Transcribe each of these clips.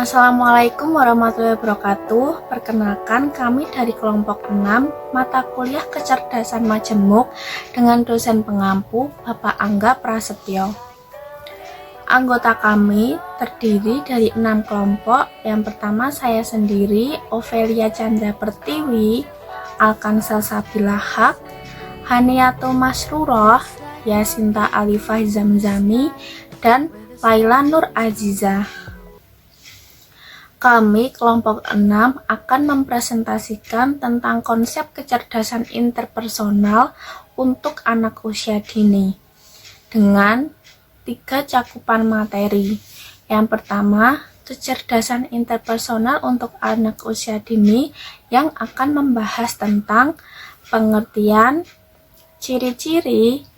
Assalamualaikum warahmatullahi wabarakatuh. Perkenalkan, kami dari kelompok 6 mata kuliah kecerdasan majemuk dengan dosen pengampu Bapak Angga Prasetyo. Anggota kami terdiri dari 6 kelompok. Yang pertama saya sendiri, Ovelia Chandra Pertiwi, Alkansa Sabila Haq, Haniato Masruroh, Yasinta Alifah Zamzami, dan Laila Nur Azizah. Kami kelompok 6 akan mempresentasikan tentang konsep kecerdasan interpersonal untuk anak usia dini dengan 3 cakupan materi. Yang pertama, kecerdasan interpersonal untuk anak usia dini yang akan membahas tentang pengertian, ciri-ciri,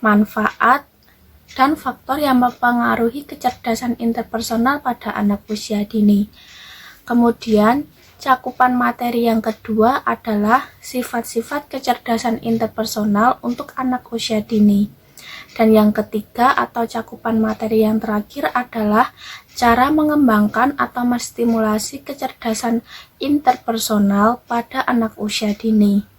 manfaat, dan faktor yang mempengaruhi kecerdasan interpersonal pada anak usia dini. Kemudian, cakupan materi yang kedua adalah sifat-sifat kecerdasan interpersonal untuk anak usia dini. Dan yang ketiga atau cakupan materi yang terakhir adalah cara mengembangkan atau menstimulasi kecerdasan interpersonal pada anak usia dini.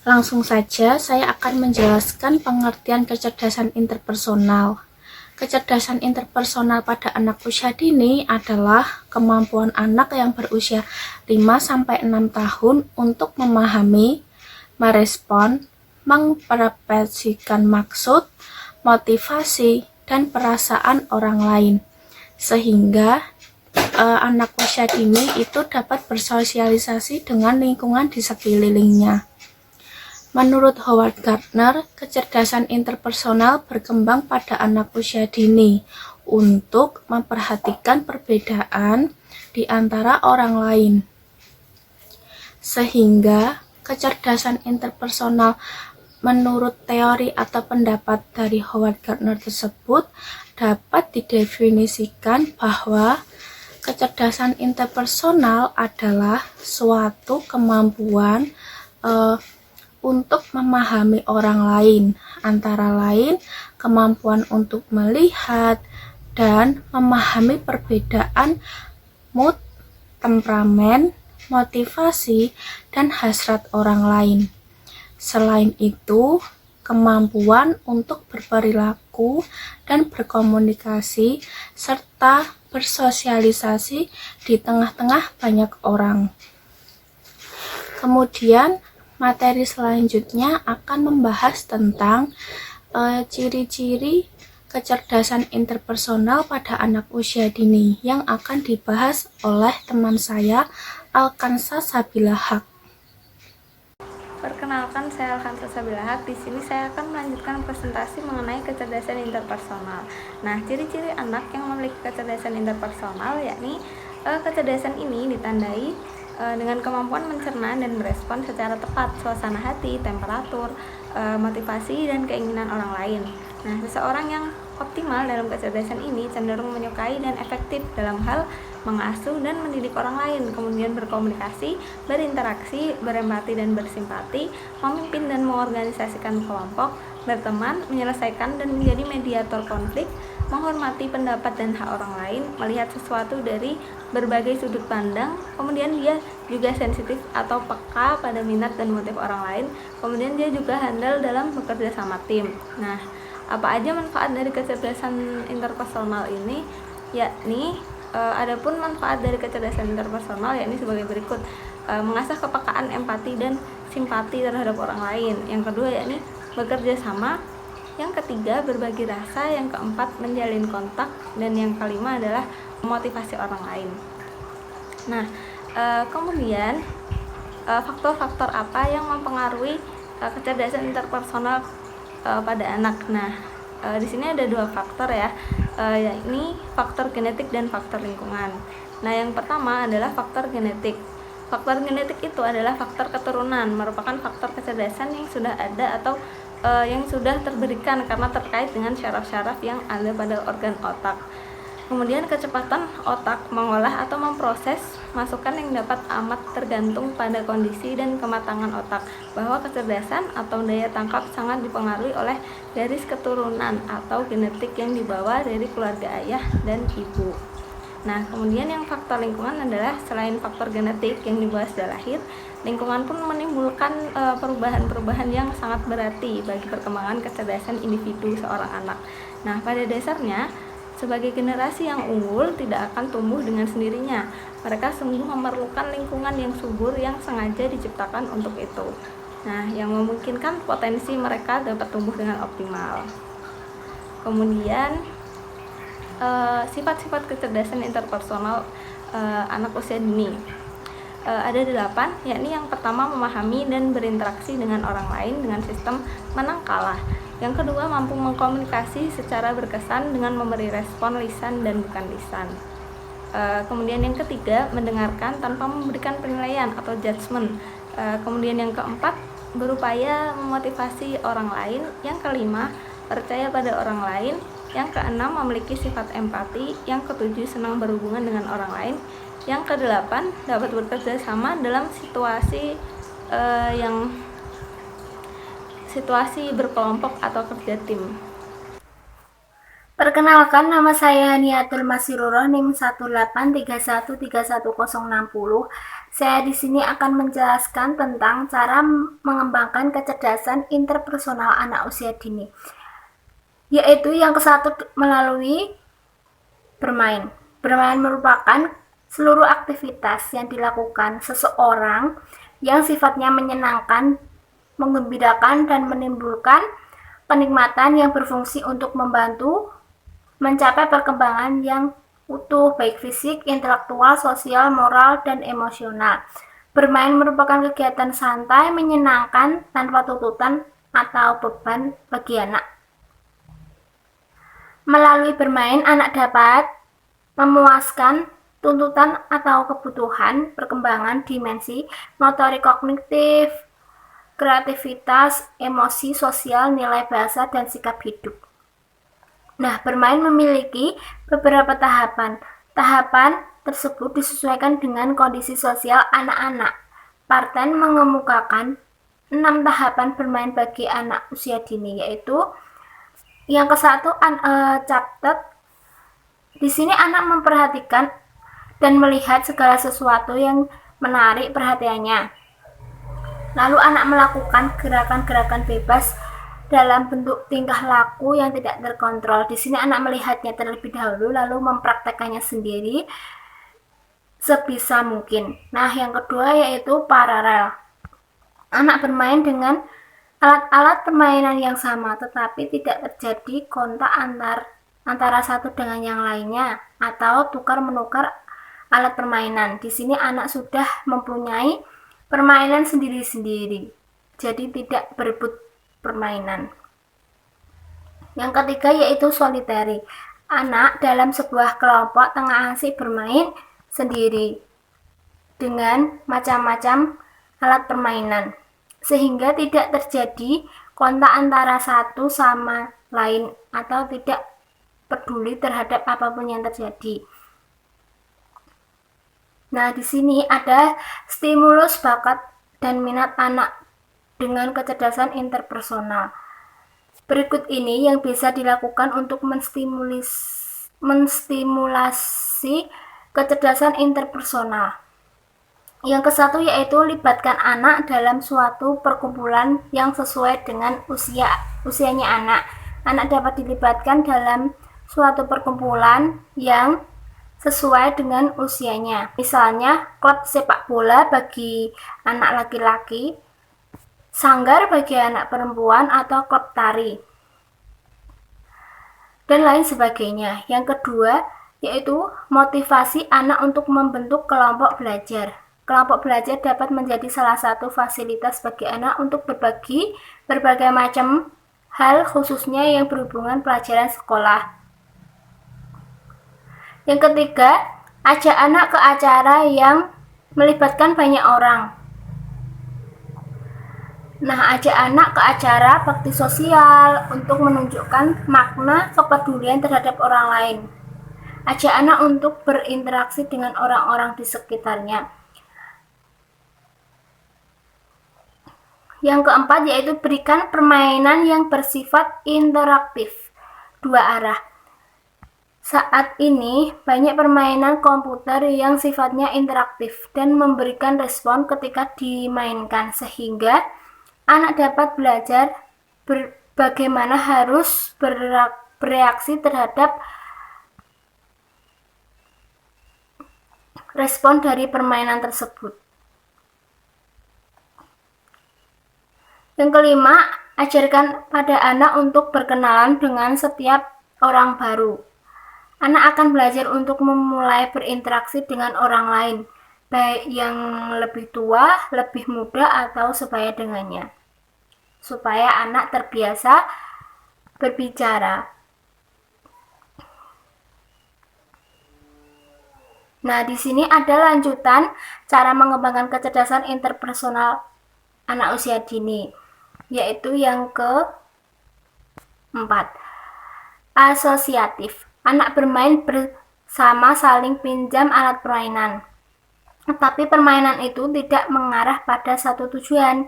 Langsung saja saya akan menjelaskan pengertian kecerdasan interpersonal. Kecerdasan interpersonal pada anak usia dini adalah kemampuan anak yang berusia 5-6 tahun untuk memahami, merespon, menginterpretasikan maksud, motivasi, dan perasaan orang lain. Sehingga anak usia dini itu dapat bersosialisasi dengan lingkungan di sekelilingnya. Menurut Howard Gardner, kecerdasan interpersonal berkembang pada anak usia dini untuk memperhatikan perbedaan di antara orang lain. Sehingga kecerdasan interpersonal menurut teori atau pendapat dari Howard Gardner tersebut dapat didefinisikan bahwa kecerdasan interpersonal adalah suatu kemampuan untuk memahami orang lain, antara lain kemampuan untuk melihat dan memahami perbedaan mood, temperamen, motivasi, dan hasrat orang lain. Selain itu, kemampuan untuk berperilaku dan berkomunikasi serta bersosialisasi di tengah-tengah banyak orang. Kemudian, materi selanjutnya akan membahas tentang ciri-ciri kecerdasan interpersonal pada anak usia dini yang akan dibahas oleh teman saya, Alkansa Sabila Haq. Perkenalkan, saya Alkansa Sabila Haq. Di sini saya akan melanjutkan presentasi mengenai kecerdasan interpersonal. Nah, ciri-ciri anak yang memiliki kecerdasan interpersonal yakni kecerdasan ini ditandai dengan kemampuan mencerna dan merespon secara tepat suasana hati, temperatur, motivasi, dan keinginan orang lain. Nah, seseorang yang optimal dalam kecerdasan ini cenderung menyukai dan efektif dalam hal mengasuh dan mendidik orang lain, kemudian berkomunikasi, berinteraksi, berempati dan bersimpati, memimpin dan mengorganisasikan kelompok, berteman, menyelesaikan dan menjadi mediator konflik, menghormati pendapat dan hak orang lain, melihat sesuatu dari berbagai sudut pandang, kemudian dia juga sensitif atau peka pada minat dan motif orang lain, kemudian dia juga handal dalam bekerja sama tim. Nah, apa aja manfaat dari kecerdasan interpersonal ini? Yakni adapun manfaat dari kecerdasan interpersonal yakni sebagai berikut: mengasah kepekaan, empati dan simpati terhadap orang lain. Yang kedua yakni bekerja sama. Yang ketiga, berbagi rasa. Yang keempat, menjalin kontak. Dan yang kelima adalah memotivasi orang lain. Nah, kemudian faktor-faktor apa yang mempengaruhi kecerdasan interpersonal pada anak? Nah, di sini ada 2 faktor ya, yakni faktor genetik dan faktor lingkungan. Nah, yang pertama adalah faktor genetik. Faktor genetik itu adalah faktor keturunan, merupakan faktor kecerdasan yang sudah ada atau yang sudah terberikan karena terkait dengan syaraf-syaraf yang ada pada organ otak. Kemudian kecepatan otak mengolah atau memproses masukan yang dapat amat tergantung pada kondisi dan kematangan otak, bahwa kecerdasan atau daya tangkap sangat dipengaruhi oleh garis keturunan atau genetik yang dibawa dari keluarga ayah dan ibu. Nah, kemudian yang faktor lingkungan adalah selain faktor genetik yang dibahas dari lahir, lingkungan pun menimbulkan perubahan-perubahan yang sangat berarti bagi perkembangan kecerdasan individu seorang anak. Nah, pada dasarnya, sebagai generasi yang unggul tidak akan tumbuh dengan sendirinya. Mereka sungguh memerlukan lingkungan yang subur yang sengaja diciptakan untuk itu. Nah, yang memungkinkan potensi mereka dapat tumbuh dengan optimal. Kemudian, sifat-sifat kecerdasan interpersonal anak usia dini ada 8, yakni yang pertama memahami dan berinteraksi dengan orang lain dengan sistem menang kalah. Yang kedua, mampu mengkomunikasi secara berkesan dengan memberi respon lisan dan bukan lisan. Kemudian yang ketiga, mendengarkan tanpa memberikan penilaian atau judgement. Kemudian yang keempat, berupaya memotivasi orang lain. Yang kelima, percaya pada orang lain. Yang keenam, memiliki sifat empati. Yang ketujuh, senang berhubungan dengan orang lain. Yang kedelapan, dapat bekerja sama dalam situasi berkelompok atau kerja tim. Perkenalkan, nama saya Niatul Masiruro, NIM 18313131060. Saya di sini akan menjelaskan tentang cara mengembangkan kecerdasan interpersonal anak usia dini, yaitu yang ke-1 melalui bermain. Bermain merupakan seluruh aktivitas yang dilakukan seseorang yang sifatnya menyenangkan, menggembirakan, dan menimbulkan kenikmatan yang berfungsi untuk membantu mencapai perkembangan yang utuh, baik fisik, intelektual, sosial, moral, dan emosional. Bermain merupakan kegiatan santai, menyenangkan, tanpa tuntutan atau beban bagi anak. Melalui bermain, anak dapat memuaskan tuntutan atau kebutuhan perkembangan dimensi motorik kognitif, kreativitas, emosi, sosial, nilai bahasa, dan sikap hidup. Nah, bermain memiliki beberapa tahapan. Tahapan tersebut disesuaikan dengan kondisi sosial anak-anak. Parten mengemukakan 6 tahapan bermain bagi anak usia dini, yaitu yang ke-1, catat. Di sini anak memperhatikan dan melihat segala sesuatu yang menarik perhatiannya. Lalu anak melakukan gerakan-gerakan bebas dalam bentuk tingkah laku yang tidak terkontrol. Di sini anak melihatnya terlebih dahulu lalu mempraktekannya sendiri sebisa mungkin. Nah, yang kedua yaitu paralel. Anak bermain dengan alat-alat permainan yang sama tetapi tidak terjadi kontak antara satu dengan yang lainnya atau tukar-menukar alat permainan. Di sini anak sudah mempunyai permainan sendiri-sendiri. Jadi tidak berebut permainan. Yang ketiga yaitu solitary. Anak dalam sebuah kelompok tengah asik bermain sendiri dengan macam-macam alat permainan, sehingga tidak terjadi kontak antara satu sama lain atau tidak peduli terhadap apapun yang terjadi. Nah, di sini ada stimulus bakat dan minat anak dengan kecerdasan interpersonal. Berikut ini yang bisa dilakukan untuk menstimulasi kecerdasan interpersonal. Yang ke-1 yaitu libatkan anak dalam suatu perkumpulan yang sesuai dengan usianya anak. Anak dapat dilibatkan dalam suatu perkumpulan yang sesuai dengan usianya. Misalnya, klub sepak bola bagi anak laki-laki, sanggar bagi anak perempuan, atau klub tari, dan lain sebagainya. Yang kedua yaitu motivasi anak untuk membentuk kelompok belajar. Kelompok belajar dapat menjadi salah satu fasilitas bagi anak untuk berbagi berbagai macam hal, khususnya yang berhubungan pelajaran sekolah. Yang ketiga, ajak anak ke acara yang melibatkan banyak orang. Nah, ajak anak ke acara bakti sosial untuk menunjukkan makna kepedulian terhadap orang lain. Ajak anak untuk berinteraksi dengan orang-orang di sekitarnya. Yang keempat yaitu berikan permainan yang bersifat interaktif, dua arah. Saat ini, banyak permainan komputer yang sifatnya interaktif dan memberikan respon ketika dimainkan, sehingga anak dapat belajar bagaimana harus bereaksi terhadap respon dari permainan tersebut. Yang kelima, ajarkan pada anak untuk berkenalan dengan setiap orang baru. Anak akan belajar untuk memulai berinteraksi dengan orang lain, baik yang lebih tua, lebih muda, atau sebaya dengannya, supaya anak terbiasa berbicara. Nah, di sini ada lanjutan cara mengembangkan kecerdasan interpersonal anak usia dini, yaitu yang keempat, asosiatif. Anak bermain bersama saling pinjam alat permainan. Tetapi permainan itu tidak mengarah pada satu tujuan.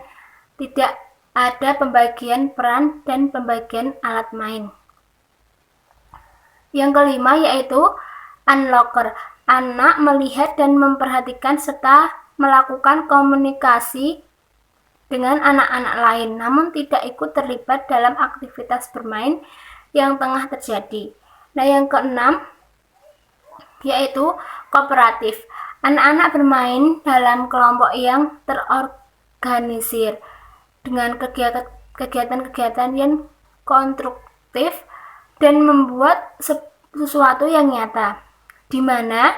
Tidak ada pembagian peran dan pembagian alat main. Yang kelima yaitu unlocker. Anak melihat dan memperhatikan serta melakukan komunikasi dengan anak-anak lain, namun tidak ikut terlibat dalam aktivitas bermain yang tengah terjadi. Nah, yang keenam yaitu kooperatif. Anak-anak bermain dalam kelompok yang terorganisir dengan kegiatan-kegiatan yang konstruktif dan membuat sesuatu yang nyata, di mana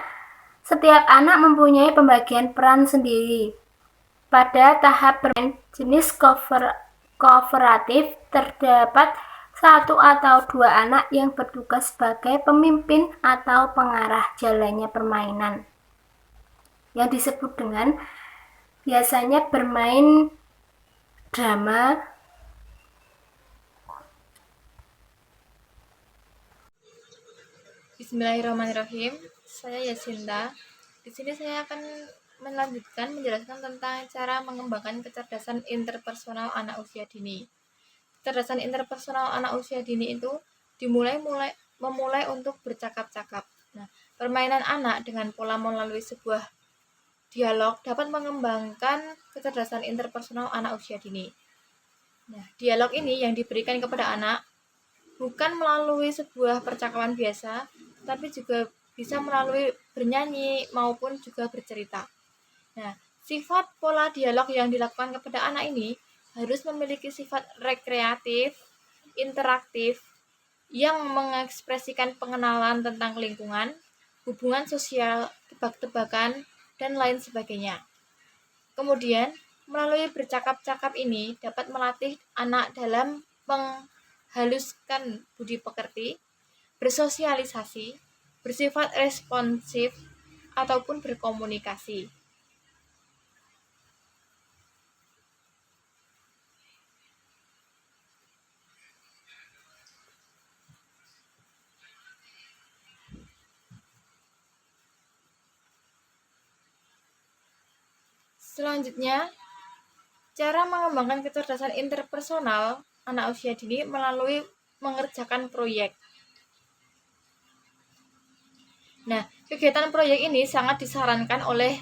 setiap anak mempunyai pembagian peran sendiri. Pada tahap bermain jenis kooperatif terdapat satu atau dua anak yang bertugas sebagai pemimpin atau pengarah jalannya permainan, yang disebut dengan biasanya bermain drama. Bismillahirrahmanirrahim. Saya Yasinta. Di sini saya akan menjelaskan tentang cara mengembangkan kecerdasan interpersonal anak usia dini. Kecerdasan interpersonal anak usia dini itu memulai untuk bercakap-cakap. Nah, permainan anak dengan pola melalui sebuah dialog dapat mengembangkan kecerdasan interpersonal anak usia dini. Nah, dialog ini yang diberikan kepada anak bukan melalui sebuah percakapan biasa, tapi juga bisa melalui bernyanyi maupun juga bercerita. Nah, sifat pola dialog yang dilakukan kepada anak ini harus memiliki sifat rekreatif, interaktif, yang mengekspresikan pengenalan tentang lingkungan, hubungan sosial, tebak-tebakan, dan lain sebagainya. Kemudian, melalui bercakap-cakap ini dapat melatih anak dalam menghaluskan budi pekerti, bersosialisasi, bersifat responsif, ataupun berkomunikasi. Selanjutnya, cara mengembangkan kecerdasan interpersonal anak usia dini melalui mengerjakan proyek. Nah, kegiatan proyek ini sangat disarankan oleh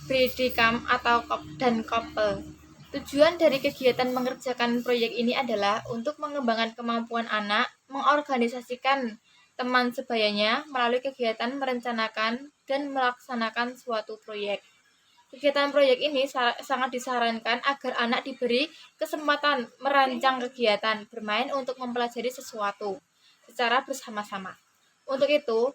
Bredikam dan Koppel. Tujuan dari kegiatan mengerjakan proyek ini adalah untuk mengembangkan kemampuan anak mengorganisasikan teman sebayanya melalui kegiatan merencanakan dan melaksanakan suatu proyek. Kegiatan proyek ini sangat disarankan agar anak diberi kesempatan merancang kegiatan bermain untuk mempelajari sesuatu secara bersama-sama. Untuk itu,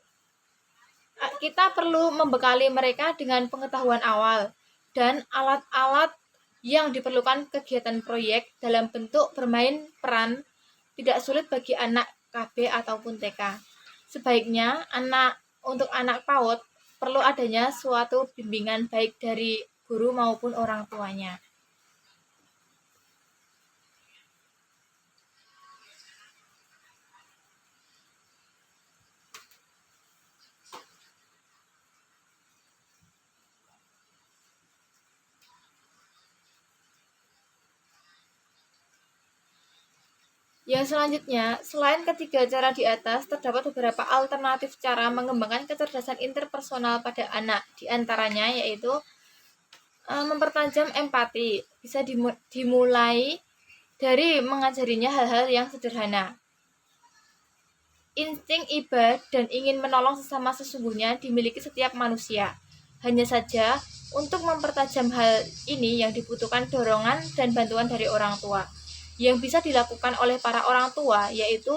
kita perlu membekali mereka dengan pengetahuan awal dan alat-alat yang diperlukan kegiatan proyek dalam bentuk bermain peran tidak sulit bagi anak KB ataupun TK. Sebaiknya untuk anak PAUD perlu adanya suatu bimbingan baik dari guru maupun orang tuanya. Yang selanjutnya, selain ketiga cara di atas, terdapat beberapa alternatif cara mengembangkan kecerdasan interpersonal pada anak. Di antaranya yaitu mempertajam empati. Bisa dimulai dari mengajarinya hal-hal yang sederhana. Insting iba dan ingin menolong sesama sesungguhnya dimiliki setiap manusia. Hanya saja, untuk mempertajam hal ini yang dibutuhkan dorongan dan bantuan dari orang tua. Yang bisa dilakukan oleh para orang tua yaitu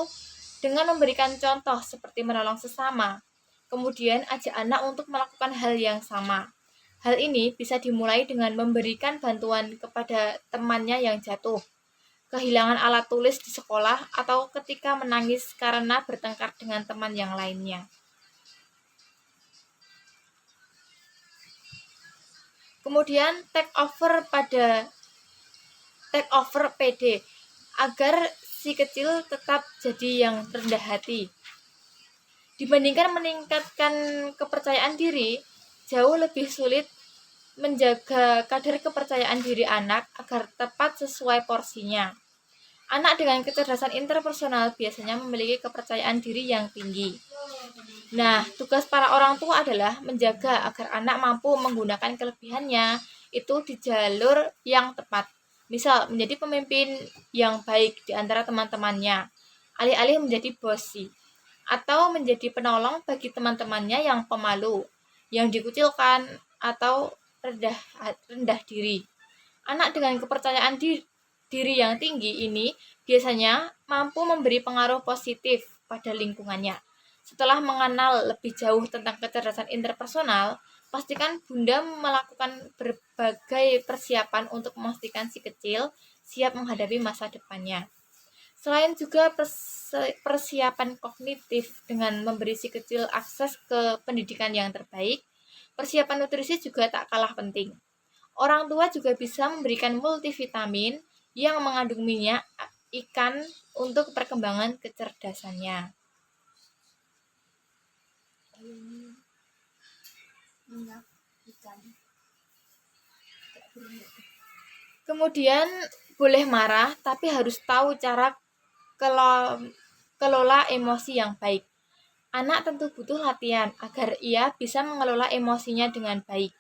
dengan memberikan contoh seperti menolong sesama. Kemudian ajak anak untuk melakukan hal yang sama. Hal ini bisa dimulai dengan memberikan bantuan kepada temannya yang jatuh, kehilangan alat tulis di sekolah, atau ketika menangis karena bertengkar dengan teman yang lainnya. Kemudian take over PD agar si kecil tetap jadi yang rendah hati. Dibandingkan meningkatkan kepercayaan diri, jauh lebih sulit menjaga kadar kepercayaan diri anak agar tepat sesuai porsinya. Anak dengan kecerdasan interpersonal biasanya memiliki kepercayaan diri yang tinggi. Nah, tugas para orang tua adalah menjaga agar anak mampu menggunakan kelebihannya itu di jalur yang tepat. Misal, menjadi pemimpin yang baik di antara teman-temannya, alih-alih menjadi bosi, atau menjadi penolong bagi teman-temannya yang pemalu, yang dikucilkan, atau rendah diri. Anak dengan kepercayaan diri yang tinggi ini biasanya mampu memberi pengaruh positif pada lingkungannya. Setelah mengenal lebih jauh tentang kecerdasan interpersonal, pastikan Bunda melakukan berbagai persiapan untuk memastikan si kecil siap menghadapi masa depannya. Selain juga persiapan kognitif dengan memberi si kecil akses ke pendidikan yang terbaik, persiapan nutrisi juga tak kalah penting. Orang tua juga bisa memberikan multivitamin yang mengandung minyak ikan untuk perkembangan kecerdasannya. Kemudian boleh marah, tapi harus tahu cara kelola emosi yang baik. Anak tentu butuh latihan agar ia bisa mengelola emosinya dengan baik.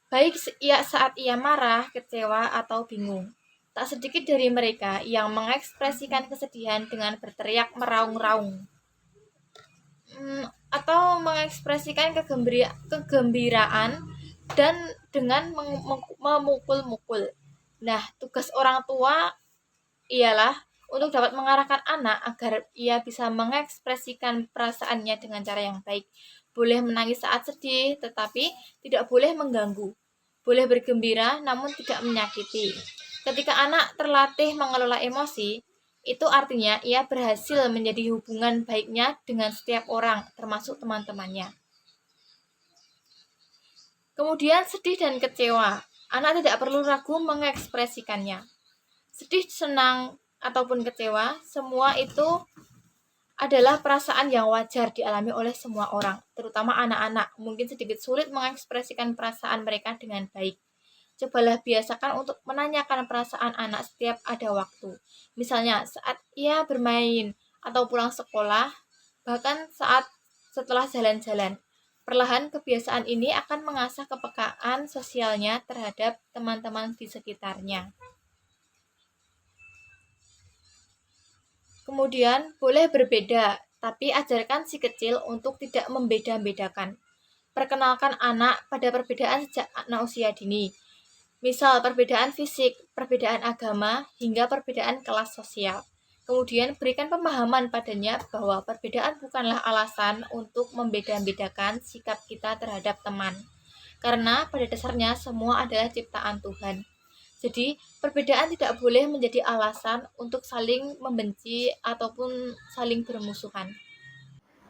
Baik saat ia marah, kecewa, atau bingung. Tak sedikit dari mereka yang mengekspresikan kesedihan dengan berteriak meraung-raung. Atau mengekspresikan kegembiraan dan dengan memukul-mukul. Nah, tugas orang tua ialah untuk dapat mengarahkan anak agar ia bisa mengekspresikan perasaannya dengan cara yang baik. Boleh menangis saat sedih, tetapi tidak boleh mengganggu. Boleh bergembira, namun tidak menyakiti. Ketika anak terlatih mengelola emosi, itu artinya ia berhasil menjadi hubungan baiknya dengan setiap orang, termasuk teman-temannya. Kemudian sedih dan kecewa. Anak tidak perlu ragu mengekspresikannya. Sedih, senang, ataupun kecewa, semua itu adalah perasaan yang wajar dialami oleh semua orang, terutama anak-anak. Mungkin sedikit sulit mengekspresikan perasaan mereka dengan baik. Cobalah biasakan untuk menanyakan perasaan anak setiap ada waktu. Misalnya saat ia bermain atau pulang sekolah, bahkan saat setelah jalan-jalan. Perlahan kebiasaan ini akan mengasah kepekaan sosialnya terhadap teman-teman di sekitarnya. Kemudian, boleh berbeda, tapi ajarkan si kecil untuk tidak membeda-bedakan. Perkenalkan anak pada perbedaan sejak anak usia dini. Misal perbedaan fisik, perbedaan agama, hingga perbedaan kelas sosial. Kemudian berikan pemahaman padanya bahwa perbedaan bukanlah alasan untuk membeda-bedakan sikap kita terhadap teman. Karena pada dasarnya semua adalah ciptaan Tuhan. Jadi, perbedaan tidak boleh menjadi alasan untuk saling membenci ataupun saling bermusuhan.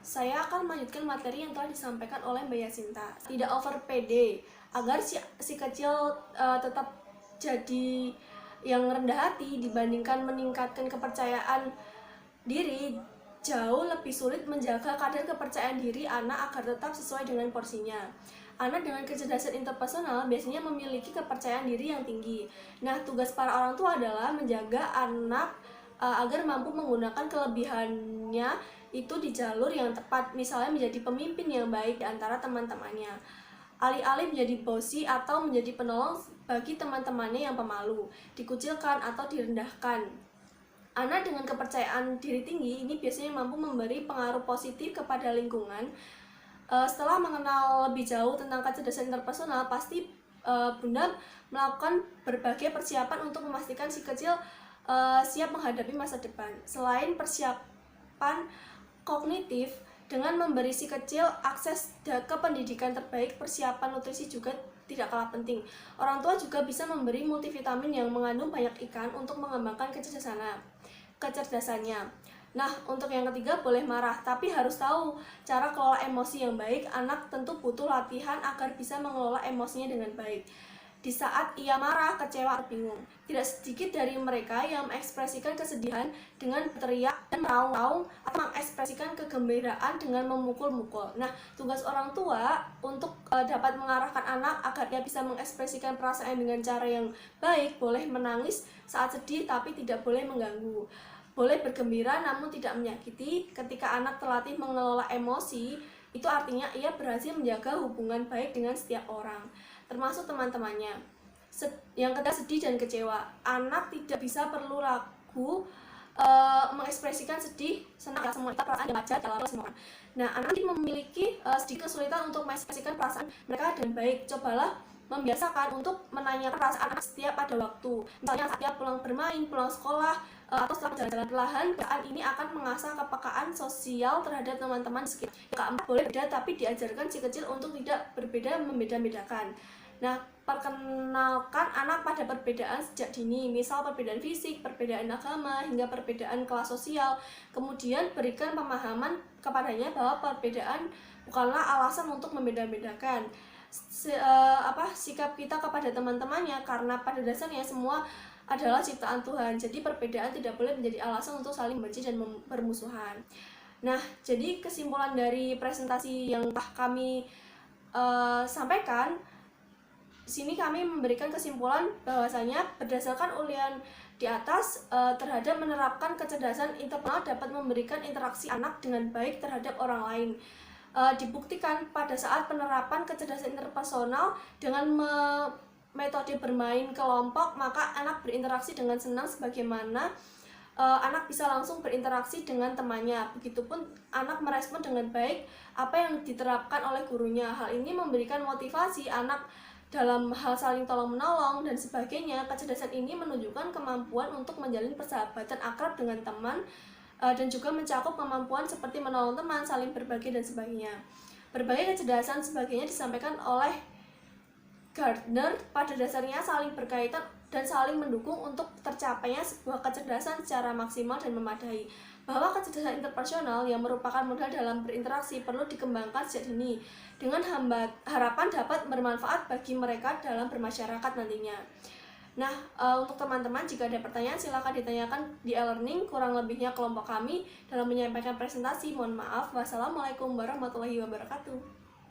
Saya akan melanjutkan materi yang telah disampaikan oleh Mbak Yasinta. Tidak over PD, agar si kecil tetap jadi yang rendah hati dibandingkan meningkatkan kepercayaan diri. Jauh lebih sulit menjaga kadar kepercayaan diri anak agar tetap sesuai dengan porsinya. Anak dengan kecerdasan interpersonal biasanya memiliki kepercayaan diri yang tinggi. Nah, tugas para orang tua adalah menjaga anak agar mampu menggunakan kelebihannya itu di jalur yang tepat, misalnya menjadi pemimpin yang baik di antara teman-temannya, alih-alih menjadi bosi atau menjadi penolong bagi teman-temannya yang pemalu, dikucilkan atau direndahkan. Anak dengan kepercayaan diri tinggi ini biasanya mampu memberi pengaruh positif kepada lingkungan. Setelah mengenal lebih jauh tentang kecerdasan interpersonal, pasti Bunda melakukan berbagai persiapan untuk memastikan si kecil siap menghadapi masa depan. Selain persiapan kognitif, dengan memberi si kecil akses ke pendidikan terbaik, persiapan nutrisi juga tidak kalah penting. Orang tua juga bisa memberi multivitamin yang mengandung banyak ikan untuk mengembangkan kecerdasannya. Nah, untuk yang ketiga, boleh marah, tapi harus tahu cara kelola emosi yang baik. Anak tentu butuh latihan agar bisa mengelola emosinya dengan baik. Di saat ia marah, kecewa, atau bingung, tidak sedikit dari mereka yang mengekspresikan kesedihan dengan berteriak dan meraung-raung atau mengekspresikan kegembiraan dengan memukul-mukul. Nah, tugas orang tua untuk dapat mengarahkan anak agar ia bisa mengekspresikan perasaan dengan cara yang baik. Boleh menangis saat sedih, tapi tidak boleh mengganggu. Boleh bergembira namun tidak menyakiti. Ketika anak terlatih mengelola emosi, itu artinya ia berhasil menjaga hubungan baik dengan setiap orang, termasuk teman-temannya. Yang ketiga, sedih dan kecewa. Anak tidak bisa perlu ragu mengekspresikan sedih, senang, semua itu perasaan yang wajar dalam semua orang. Nah, anak memiliki sedikit kesulitan untuk mengekspresikan perasaan mereka dengan baik. Cobalah membiasakan untuk menanyakan perasaan anak setiap ada waktu. Misalnya saat dia pulang bermain, pulang sekolah, atau setelah jalan-jalan. Perlahan, keadaan ini akan mengasah kepekaan sosial terhadap teman-teman sekitar. Yang keempat, boleh beda tapi diajarkan si kecil untuk tidak berbeda, membeda-bedakan. Nah, perkenalkan anak pada perbedaan sejak dini, misal perbedaan fisik, perbedaan agama, hingga perbedaan kelas sosial. Kemudian berikan pemahaman kepadanya bahwa perbedaan bukanlah alasan untuk membeda-bedakan sikap kita kepada teman-temannya, karena pada dasarnya semua adalah ciptaan Tuhan. Jadi perbedaan tidak boleh menjadi alasan untuk saling membenci dan bermusuhan. Nah, jadi kesimpulan dari presentasi yang telah kami sampaikan, di sini kami memberikan kesimpulan bahwasanya berdasarkan uraian di atas, terhadap menerapkan kecerdasan interpersonal dapat memberikan interaksi anak dengan baik terhadap orang lain. Dibuktikan pada saat penerapan kecerdasan interpersonal dengan metode bermain kelompok, maka anak berinteraksi dengan senang sebagaimana anak bisa langsung berinteraksi dengan temannya. Begitupun anak merespon dengan baik apa yang diterapkan oleh gurunya. Hal ini memberikan motivasi anak dalam hal saling tolong-menolong dan sebagainya. Kecerdasan ini menunjukkan kemampuan untuk menjalin persahabatan akrab dengan teman, dan juga mencakup kemampuan seperti menolong teman, saling berbagi, dan sebagainya. Berbagai kecerdasan sebagainya disampaikan oleh Gardner pada dasarnya saling berkaitan dan saling mendukung untuk tercapainya sebuah kecerdasan secara maksimal dan memadai. Bahwa kecerdasan interpersonal yang merupakan modal dalam berinteraksi perlu dikembangkan sejak dini dengan harapan dapat bermanfaat bagi mereka dalam bermasyarakat nantinya. Nah, untuk teman-teman jika ada pertanyaan silakan ditanyakan di e-learning. Kurang lebihnya kelompok kami dalam menyampaikan presentasi. Mohon maaf. Wassalamualaikum warahmatullahi wabarakatuh.